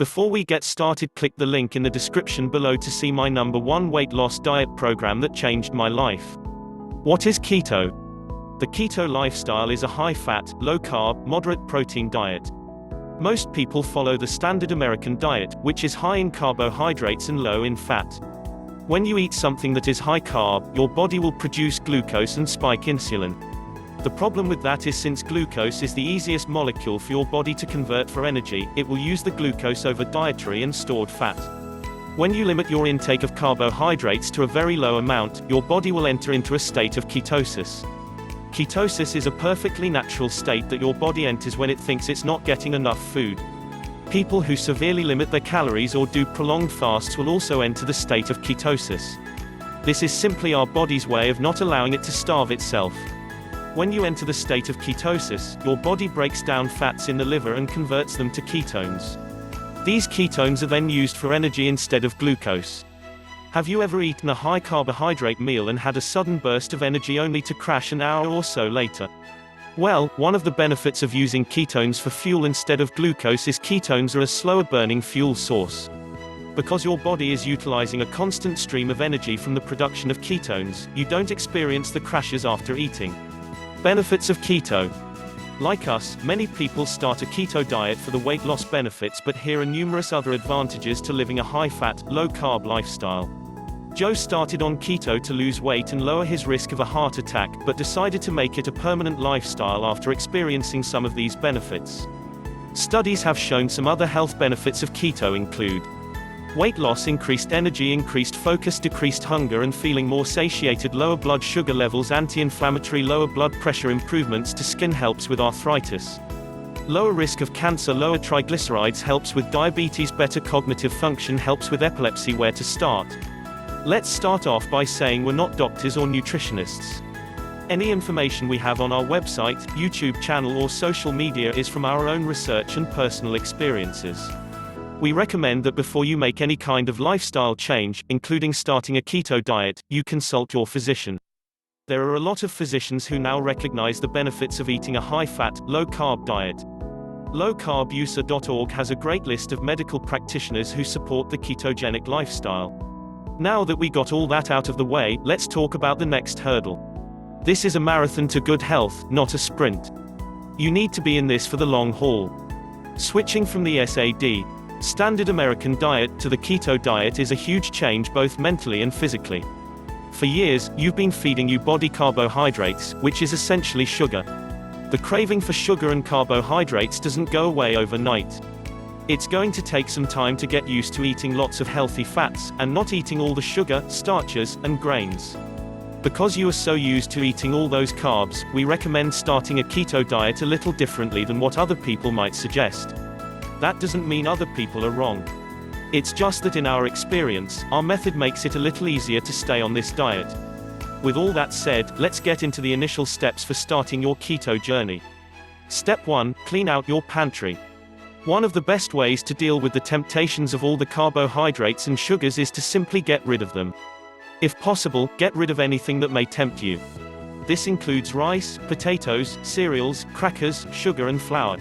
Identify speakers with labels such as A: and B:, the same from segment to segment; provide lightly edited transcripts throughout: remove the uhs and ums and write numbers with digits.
A: Before we get started, click the link in the description below to see my #1 weight loss diet program that changed my life. What is keto? The keto lifestyle is a high-fat, low-carb, moderate protein diet. Most people follow the standard American diet, which is high in carbohydrates and low in fat. When you eat something that is high carb, your body will produce glucose and spike insulin. The problem with that is, since glucose is the easiest molecule for your body to convert for energy, it will use the glucose over dietary and stored fat. When you limit your intake of carbohydrates to a very low amount, your body will enter into a state of ketosis. Ketosis is a perfectly natural state that your body enters when it thinks it's not getting enough food. People who severely limit their calories or do prolonged fasts will also enter the state of ketosis. This is simply our body's way of not allowing it to starve itself. When you enter the state of ketosis, your body breaks down fats in the liver and converts them to ketones. These ketones are then used for energy instead of glucose. Have you ever eaten a high-carbohydrate meal and had a sudden burst of energy only to crash an hour or so later? Well, one of the benefits of using ketones for fuel instead of glucose is ketones are a slower-burning fuel source. Because your body is utilizing a constant stream of energy from the production of ketones, you don't experience the crashes after eating. Benefits of keto. Like us, many people start a keto diet for the weight loss benefits, but here are numerous other advantages to living a high-fat, low-carb lifestyle. Joe started on keto to lose weight and lower his risk of a heart attack, but decided to make it a permanent lifestyle after experiencing some of these benefits. Studies have shown some other health benefits of keto include weight loss, increased energy, increased focus, decreased hunger and feeling more satiated, lower blood sugar levels, anti-inflammatory, lower blood pressure, improvements to skin, helps with arthritis, lower risk of cancer, lower triglycerides, helps with diabetes, better cognitive function, helps with epilepsy. Where to start? Let's start off by saying we're not doctors or nutritionists. Any information we have on our website, YouTube channel or social media is from our own research and personal experiences. We recommend that before you make any kind of lifestyle change, including starting a keto diet, you consult your physician. There are a lot of physicians who now recognize the benefits of eating a high-fat, low-carb diet. Lowcarbusa.org has a great list of medical practitioners who support the ketogenic lifestyle. Now that we got all that out of the way, let's talk about the next hurdle. This is a marathon to good health, not a sprint. You need to be in this for the long haul. Switching from the SAD, standard American diet, to the keto diet is a huge change both mentally and physically. For years, you've been feeding your body carbohydrates, which is essentially sugar. The craving for sugar and carbohydrates doesn't go away overnight. It's going to take some time to get used to eating lots of healthy fats, and not eating all the sugar, starches, and grains. Because you are so used to eating all those carbs, we recommend starting a keto diet a little differently than what other people might suggest. That doesn't mean other people are wrong. It's just that in our experience, our method makes it a little easier to stay on this diet. With all that said, let's get into the initial steps for starting your keto journey. Step 1. Clean out your pantry. One of the best ways to deal with the temptations of all the carbohydrates and sugars is to simply get rid of them. If possible, get rid of anything that may tempt you. This includes rice, potatoes, cereals, crackers, sugar and flour.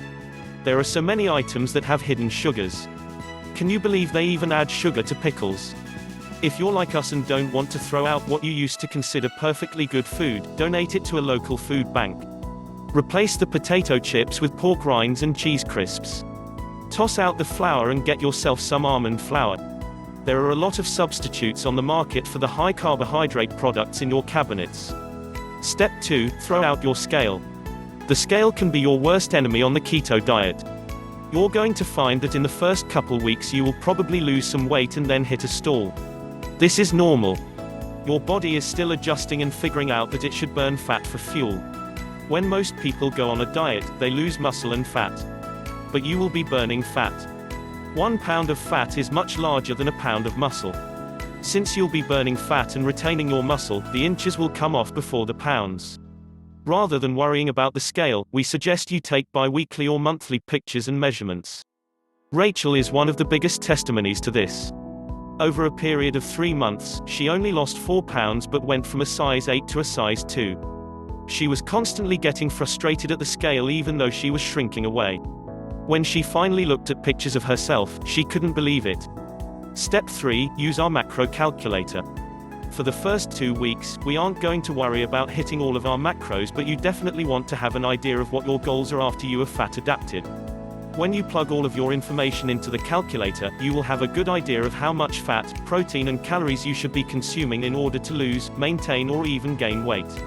A: There are so many items that have hidden sugars. Can you believe they even add sugar to pickles? If you're like us and don't want to throw out what you used to consider perfectly good food, donate it to a local food bank. Replace the potato chips with pork rinds and cheese crisps. Toss out the flour and get yourself some almond flour. There are a lot of substitutes on the market for the high carbohydrate products in your cabinets. Step 2. Throw out your scale. The scale can be your worst enemy on the keto diet. You're going to find that in the first couple weeks you will probably lose some weight and then hit a stall. This is normal. Your body is still adjusting and figuring out that it should burn fat for fuel. When most people go on a diet, they lose muscle and fat. But you will be burning fat. 1 pound of fat is much larger than a pound of muscle. Since you'll be burning fat and retaining your muscle, the inches will come off before the pounds. Rather than worrying about the scale, we suggest you take bi-weekly or monthly pictures and measurements. Rachel is one of the biggest testimonies to this. Over a period of 3 months, she only lost 4 pounds but went from a size 8 to a size 2. She was constantly getting frustrated at the scale even though she was shrinking away. When she finally looked at pictures of herself, she couldn't believe it. Step 3. Use our macro calculator. For the first 2 weeks, we aren't going to worry about hitting all of our macros, but you definitely want to have an idea of what your goals are after you have fat adapted. When you plug all of your information into the calculator, you will have a good idea of how much fat, protein and calories you should be consuming in order to lose, maintain or even gain weight.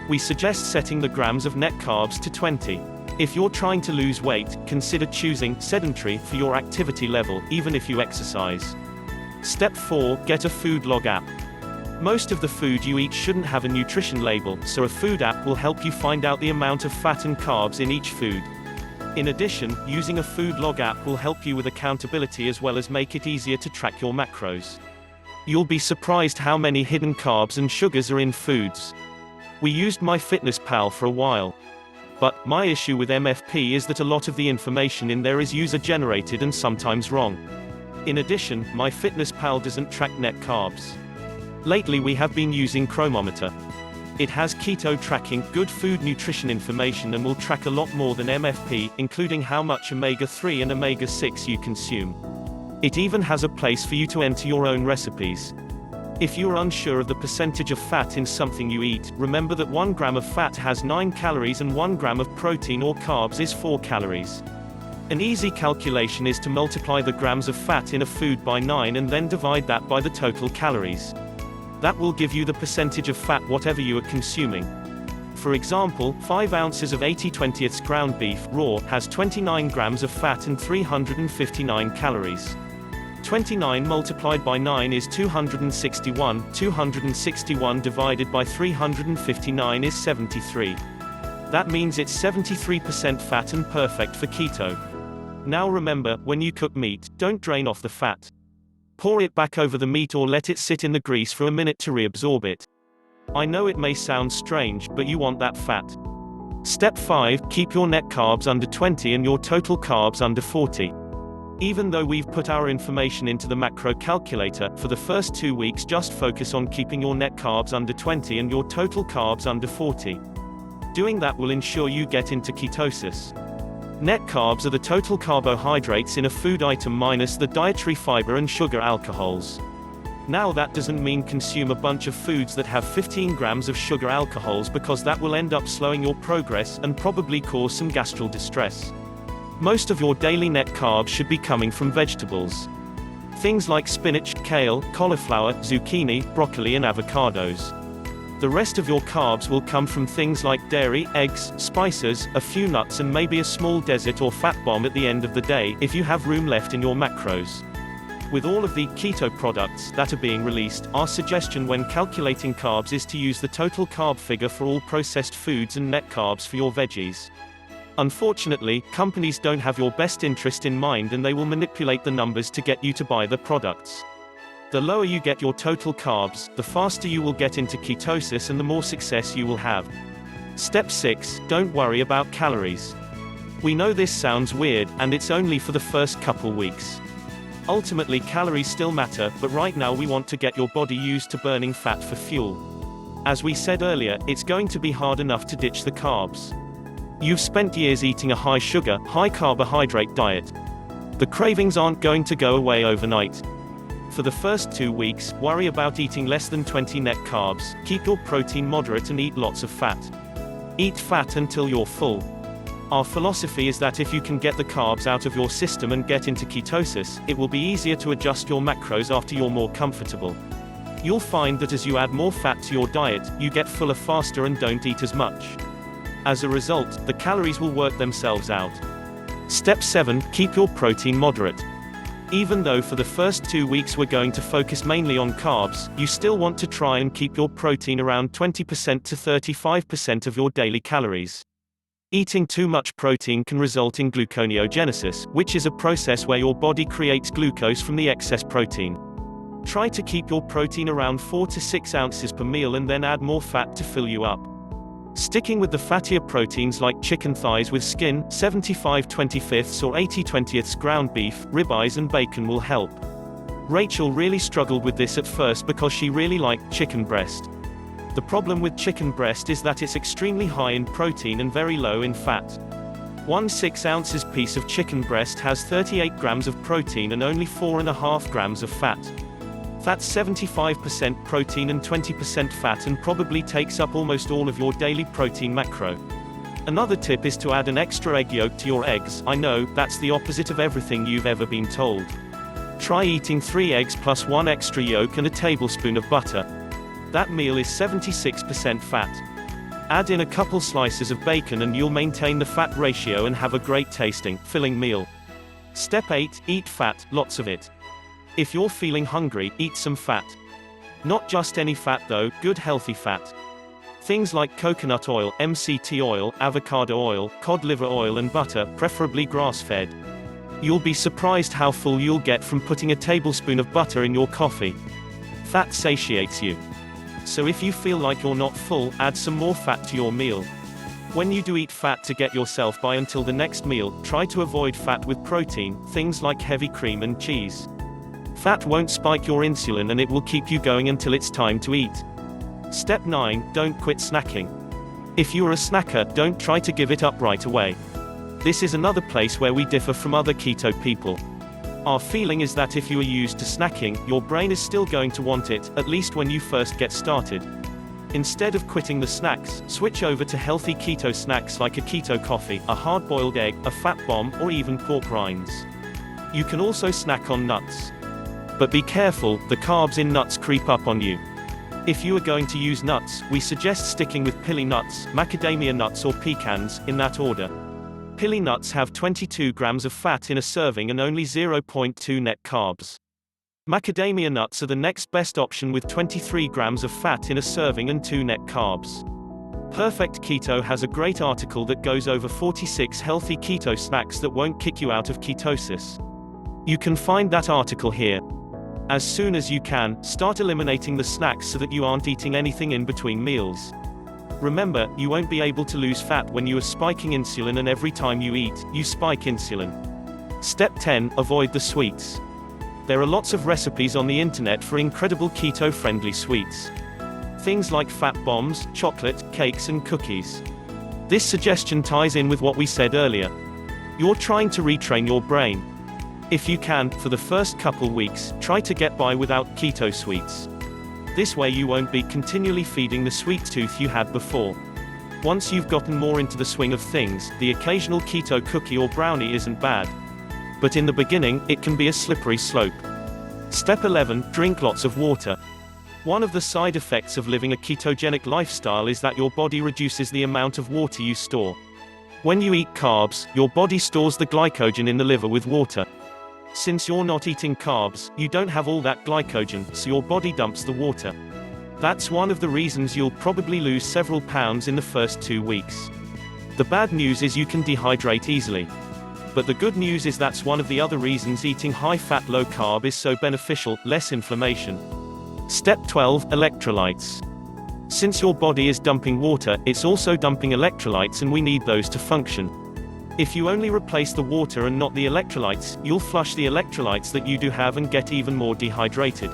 A: We suggest setting the grams of net carbs to 20. If you're trying to lose weight, consider choosing sedentary for your activity level, even if you exercise. Step 4. Get a food log app. Most of the food you eat shouldn't have a nutrition label, so a food app will help you find out the amount of fat and carbs in each food. In addition, using a food log app will help you with accountability as well as make it easier to track your macros. You'll be surprised how many hidden carbs and sugars are in foods. We used MyFitnessPal for a while. But my issue with MFP is that a lot of the information in there is user-generated and sometimes wrong. In addition, MyFitnessPal doesn't track net carbs. Lately we have been using Chromometer. It has keto tracking, good food nutrition information and will track a lot more than MFP, including how much omega-3 and omega-6 you consume. It even has a place for you to enter your own recipes. If you are unsure of the percentage of fat in something you eat, remember that 1 gram of fat has 9 calories and 1 gram of protein or carbs is 4 calories. An easy calculation is to multiply the grams of fat in a food by 9 and then divide that by the total calories. That will give you the percentage of fat whatever you are consuming. For example, 5 ounces of 80/20 ground beef raw has 29 grams of fat and 359 calories. 29 multiplied by 9 is 261, 261 divided by 359 is 73. That means it's 73% fat and perfect for keto. Now remember, when you cook meat, don't drain off the fat. Pour it back over the meat or let it sit in the grease for a minute to reabsorb it. I know it may sound strange, but you want that fat. Step 5. Keep your net carbs under 20 and your total carbs under 40. Even though we've put our information into the macro calculator, for the first 2 weeks just focus on keeping your net carbs under 20 and your total carbs under 40. Doing that will ensure you get into ketosis. Net carbs are the total carbohydrates in a food item minus the dietary fiber and sugar alcohols. Now that doesn't mean consume a bunch of foods that have 15 grams of sugar alcohols, because that will end up slowing your progress and probably cause some gastral distress. Most of your daily net carbs should be coming from vegetables. Things like spinach, kale, cauliflower, zucchini, broccoli and avocados. The rest of your carbs will come from things like dairy, eggs, spices, a few nuts and maybe a small dessert or fat bomb at the end of the day, if you have room left in your macros. With all of the keto products that are being released, our suggestion when calculating carbs is to use the total carb figure for all processed foods and net carbs for your veggies. Unfortunately, companies don't have your best interest in mind and they will manipulate the numbers to get you to buy the products. The lower you get your total carbs, the faster you will get into ketosis and the more success you will have. Step 6. Don't worry about calories. We know this sounds weird, and it's only for the first couple weeks. Ultimately calories still matter, but right now we want to get your body used to burning fat for fuel. As we said earlier, it's going to be hard enough to ditch the carbs. You've spent years eating a high sugar, high carbohydrate diet. The cravings aren't going to go away overnight. For the first 2 weeks, worry about eating less than 20 net carbs, keep your protein moderate and eat lots of fat. Eat fat until you're full. Our philosophy is that if you can get the carbs out of your system and get into ketosis, it will be easier to adjust your macros after you're more comfortable. You'll find that as you add more fat to your diet, you get fuller faster and don't eat as much. As a result, the calories will work themselves out. Step 7. Keep your protein moderate. Even though for the first 2 weeks we're going to focus mainly on carbs, you still want to try and keep your protein around 20% to 35% of your daily calories. Eating too much protein can result in gluconeogenesis, which is a process where your body creates glucose from the excess protein. Try to keep your protein around 4 to 6 ounces per meal and then add more fat to fill you up. Sticking with the fattier proteins like chicken thighs with skin, 75/25 or 80/20 ground beef, ribeyes and bacon will help. Rachel really struggled with this at first because she really liked chicken breast. The problem with chicken breast is that it's extremely high in protein and very low in fat. One 6 ounces piece of chicken breast has 38 grams of protein and only 4.5 grams of fat. That's 75% protein and 20% fat and probably takes up almost all of your daily protein macro. Another tip is to add an extra egg yolk to your eggs. I know, that's the opposite of everything you've ever been told. Try eating 3 eggs plus 1 extra yolk and a tablespoon of butter. That meal is 76% fat. Add in a couple slices of bacon and you'll maintain the fat ratio and have a great tasting, filling meal. Step 8, eat fat, lots of it. If you're feeling hungry, eat some fat. Not just any fat though, good healthy fat. Things like coconut oil, MCT oil, avocado oil, cod liver oil and butter, preferably grass-fed. You'll be surprised how full you'll get from putting a tablespoon of butter in your coffee. Fat satiates you. So if you feel like you're not full, add some more fat to your meal. When you do eat fat to get yourself by until the next meal, try to avoid fat with protein, things like heavy cream and cheese. Fat won't spike your insulin and it will keep you going until it's time to eat. Step 9, don't quit snacking. If you're a snacker, don't try to give it up right away. This is another place where we differ from other keto people. Our feeling is that if you are used to snacking, your brain is still going to want it, at least when you first get started. Instead of quitting the snacks, switch over to healthy keto snacks like a keto coffee, a hard-boiled egg, a fat bomb, or even pork rinds. You can also snack on nuts. But be careful, the carbs in nuts creep up on you. If you are going to use nuts, we suggest sticking with pili nuts, macadamia nuts or pecans, in that order. Pili nuts have 22 grams of fat in a serving and only 0.2 net carbs. Macadamia nuts are the next best option with 23 grams of fat in a serving and 2 net carbs. Perfect Keto has a great article that goes over 46 healthy keto snacks that won't kick you out of ketosis. You can find that article here. As soon as you can, start eliminating the snacks so that you aren't eating anything in between meals. Remember, you won't be able to lose fat when you are spiking insulin, and every time you eat, you spike insulin. Step 10, avoid the sweets. There are lots of recipes on the internet for incredible keto-friendly sweets. Things like fat bombs, chocolate, cakes and cookies. This suggestion ties in with what we said earlier. You're trying to retrain your brain. If you can, for the first couple weeks, try to get by without keto sweets. This way you won't be continually feeding the sweet tooth you had before. Once you've gotten more into the swing of things, the occasional keto cookie or brownie isn't bad. But in the beginning, it can be a slippery slope. Step 11, drink lots of water. One of the side effects of living a ketogenic lifestyle is that your body reduces the amount of water you store. When you eat carbs, your body stores the glycogen in the liver with water. Since you're not eating carbs, you don't have all that glycogen, so your body dumps the water. That's one of the reasons you'll probably lose several pounds in the first 2 weeks. The bad news is you can dehydrate easily. But the good news is that's one of the other reasons eating high-fat low-carb is so beneficial, less inflammation. Step 12, electrolytes. Since your body is dumping water, it's also dumping electrolytes and we need those to function. If you only replace the water and not the electrolytes, you'll flush the electrolytes that you do have and get even more dehydrated.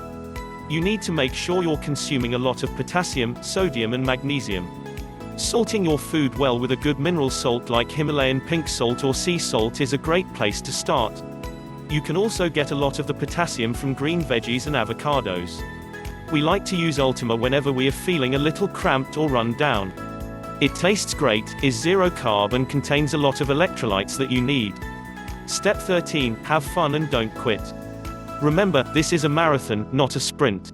A: You need to make sure you're consuming a lot of potassium, sodium and magnesium. Salting your food well with a good mineral salt like Himalayan pink salt or sea salt is a great place to start. You can also get a lot of the potassium from green veggies and avocados. We like to use Ultima whenever we are feeling a little cramped or run down. It tastes great, is zero carb and contains a lot of electrolytes that you need. Step 13, have fun and don't quit. Remember, this is a marathon, not a sprint.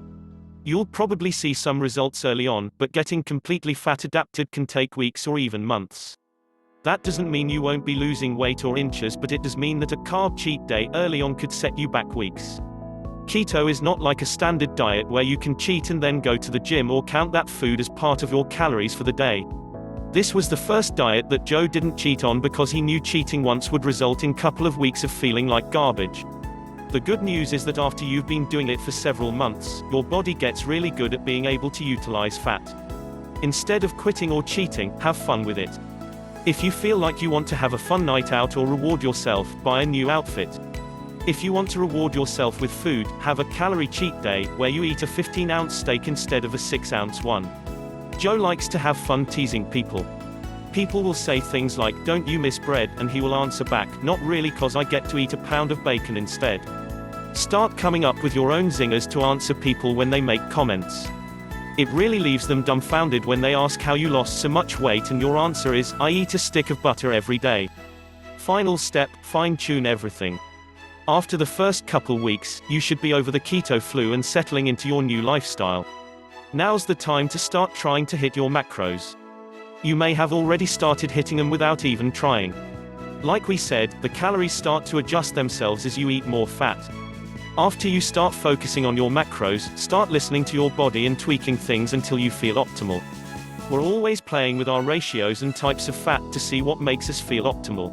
A: You'll probably see some results early on, but getting completely fat adapted can take weeks or even months. That doesn't mean you won't be losing weight or inches, but it does mean that a carb cheat day early on could set you back weeks. Keto is not like a standard diet where you can cheat and then go to the gym or count that food as part of your calories for the day. This was the first diet that Joe didn't cheat on because he knew cheating once would result in a couple of weeks of feeling like garbage. The good news is that after you've been doing it for several months, your body gets really good at being able to utilize fat. Instead of quitting or cheating, have fun with it. If you feel like you want to have a fun night out or reward yourself, buy a new outfit. If you want to reward yourself with food, have a calorie cheat day, where you eat a 15-ounce steak instead of a 6-ounce one. Joe likes to have fun teasing people. People will say things like, "Don't you miss bread?" and he will answer back, "Not really, 'cause I get to eat a pound of bacon instead." Start coming up with your own zingers to answer people when they make comments. It really leaves them dumbfounded when they ask how you lost so much weight and your answer is, "I eat a stick of butter every day." Final step, fine-tune everything. After the first couple weeks, you should be over the keto flu and settling into your new lifestyle. Now's the time to start trying to hit your macros. You may have already started hitting them without even trying. Like we said, the calories start to adjust themselves as you eat more fat. After you start focusing on your macros, start listening to your body and tweaking things until you feel optimal. We're always playing with our ratios and types of fat to see what makes us feel optimal.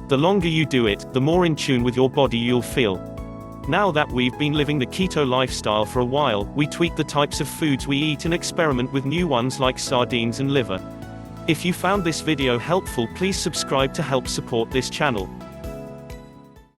A: The longer you do it, the more in tune with your body you'll feel. Now that we've been living the keto lifestyle for a while, we tweak the types of foods we eat and experiment with new ones like sardines and liver. If you found this video helpful, please subscribe to help support this channel.